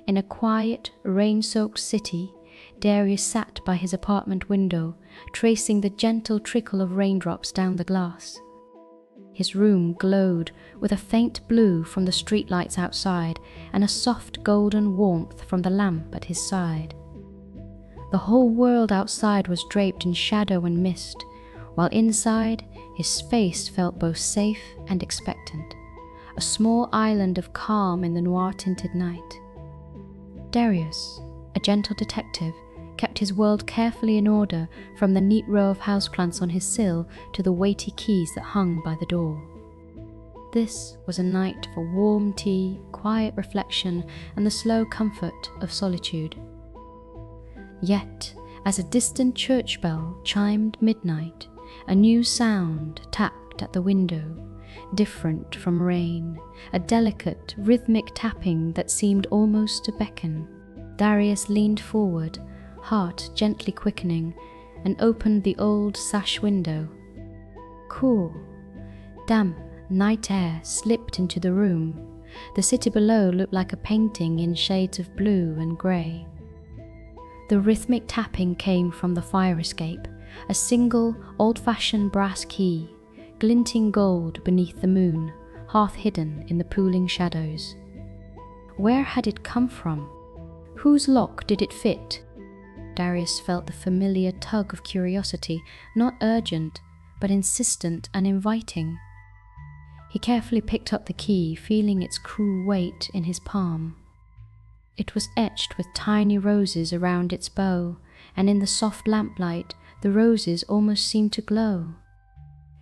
In a quiet, rain-soaked city, Darius sat by his apartment window, tracing the gentle trickle of raindrops down the glass. His room glowed with a faint blue from the streetlights outside and a soft golden warmth from the lamp at his side. The whole world outside was draped in shadow and mist, while inside his face felt both safe and expectant, a small island of calm in the noir-tinted night. Darius, a gentle detective, kept his world carefully in order, from the neat row of houseplants on his sill to the weighty keys that hung by the door. This was a night for warm tea, quiet reflection, and the slow comfort of solitude. Yet, as a distant church bell chimed midnight, a new sound tapped at the window, different from rain, a delicate, rhythmic tapping that seemed almost to beckon. Darius leaned forward, heart gently quickening, and opened the old sash window. Cool, damp night air slipped into the room. The city below looked like a painting in shades of blue and grey. The rhythmic tapping came from the fire escape, a single, old-fashioned brass key, glinting gold beneath the moon, half hidden in the pooling shadows. Where had it come from? Whose lock did it fit? Darius felt the familiar tug of curiosity, not urgent, but insistent and inviting. He carefully picked up the key, feeling its cruel weight in his palm. It was etched with tiny roses around its bow, and in the soft lamplight, the roses almost seemed to glow.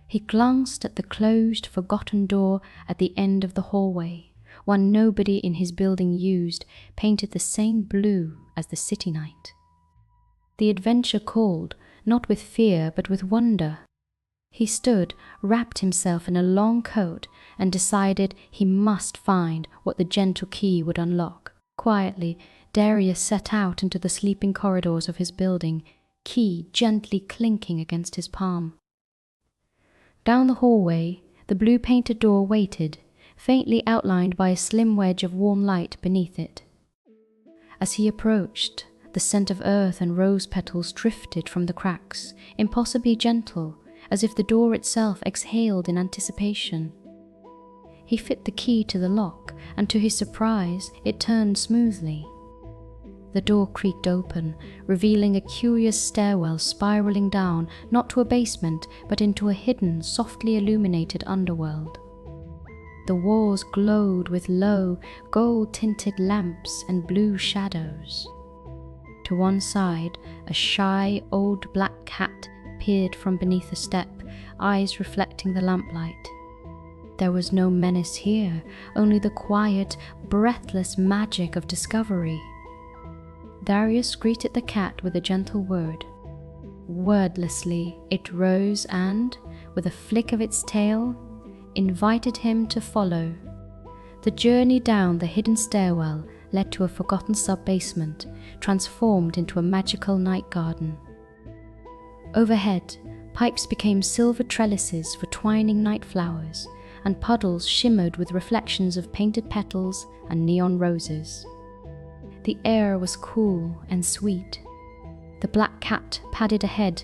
He glanced at the closed, forgotten door at the end of the hallway, one nobody in his building used, painted the same blue as the city night. The adventure called, not with fear but with wonder. He stood, wrapped himself in a long coat, and decided he must find what the gentle key would unlock. Quietly, Darius set out into the sleeping corridors of his building, key gently clinking against his palm. Down the hallway, the blue-painted door waited, faintly outlined by a slim wedge of warm light beneath it. As he approached, the scent of earth and rose petals drifted from the cracks, impossibly gentle, as if the door itself exhaled in anticipation. He fit the key to the lock, and to his surprise, it turned smoothly. The door creaked open, revealing a curious stairwell spiraling down, not to a basement, but into a hidden, softly illuminated underworld. The walls glowed with low, gold-tinted lamps and blue shadows. To one side, a shy, old black cat peered from beneath a step, eyes reflecting the lamplight. There was no menace here, only the quiet, breathless magic of discovery. Darius greeted the cat with a gentle word. Wordlessly, it rose and, with a flick of its tail, invited him to follow. The journey down the hidden stairwell led to a forgotten sub-basement, transformed into a magical night garden. Overhead, pipes became silver trellises for twining night flowers, and puddles shimmered with reflections of painted petals and neon roses. The air was cool and sweet. The black cat padded ahead,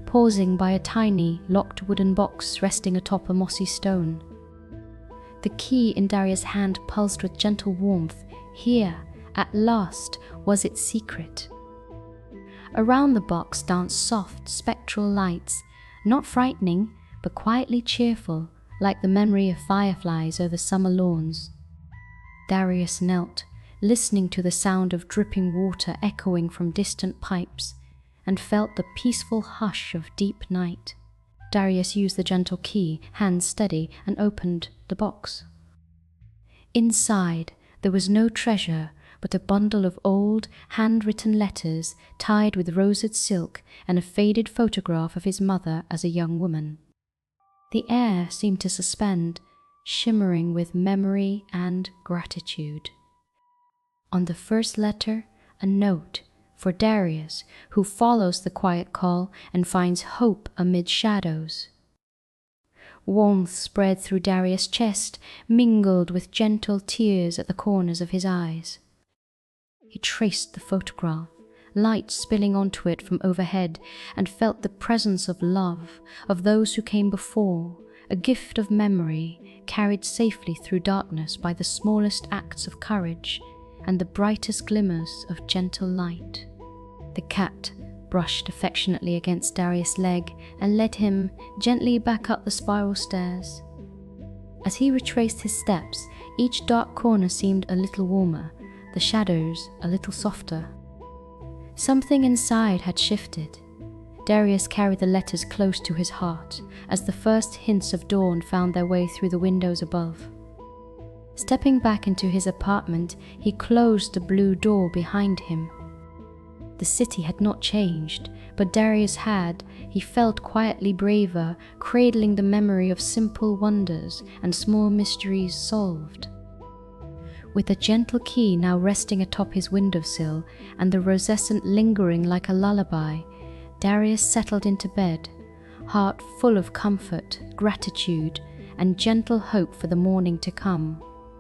pausing by a tiny, locked wooden box resting atop a mossy stone. The key in Darius' hand pulsed with gentle warmth. Here, at last, was its secret. Around the box danced soft, spectral lights, not frightening, but quietly cheerful, like the memory of fireflies over summer lawns. Darius knelt, listening to the sound of dripping water echoing from distant pipes, and felt the peaceful hush of deep night. Darius used the gentle key, hands steady, and opened the box. Inside, there was no treasure, but a bundle of old, handwritten letters tied with roseate silk and a faded photograph of his mother as a young woman. The air seemed to suspend, shimmering with memory and gratitude. On the first letter, a note for Darius, who follows the quiet call and finds hope amid shadows. Warmth spread through Darius' chest, mingled with gentle tears at the corners of his eyes. He traced the photograph, light spilling onto it from overhead, and felt the presence of love, of those who came before, a gift of memory, carried safely through darkness by the smallest acts of courage and the brightest glimmers of gentle light. The cat brushed affectionately against Darius' leg and led him gently back up the spiral stairs. As he retraced his steps, each dark corner seemed a little warmer, the shadows a little softer. Something inside had shifted. Darius carried the letters close to his heart as the first hints of dawn found their way through the windows above. Stepping back into his apartment, he closed the blue door behind him. The city had not changed, but Darius had. He felt quietly braver, cradling the memory of simple wonders and small mysteries solved. With a gentle key now resting atop his windowsill and the rosescent lingering like a lullaby, Darius settled into bed, heart full of comfort, gratitude, and gentle hope for the morning to come.